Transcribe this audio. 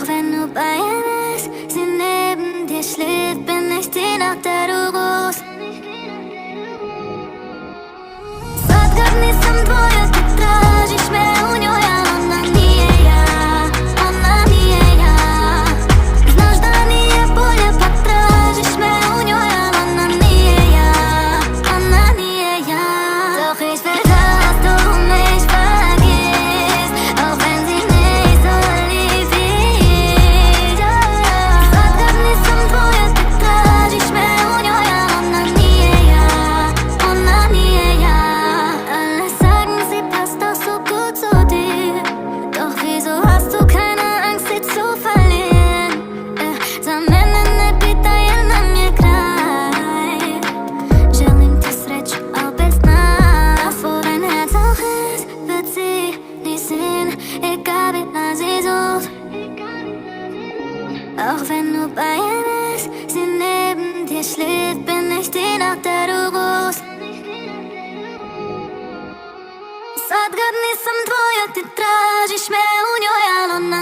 Auch wenn du bei ihr bist, sie neben dir schläft, bin ich die Nacht, der du rufst. Сладко не съм твоя, ти тражиш ме, унjoja, ona nije ja, ona nije ja. Znaš da nije bolje, pa tražiš me, unjoja, ona nije ja, ona nije ja. Doch ich will, dass du mich vergisst, auch wenn sie nicht so lieb wie ich. Sladka nisam tvoja, ti tražiš me, unjoja, ona nije ja, ona nije ja. Alle sagen, sie passt doch so gut zu dir, doch wieso hast du keine Angst, sie zu verlieren? За мене не питай, на mnie kraj. Želim ti sreću, al bez sna. Wo dein Herz auch ist, wird sie nie sehen, egal wie nah sie sucht. Auch wenn du bei ihr bist, sie neben dir schläft, bin ich die Nacht, der du rufst. Sad kad nisam tvoja, ti tražiš me, unjoja, ona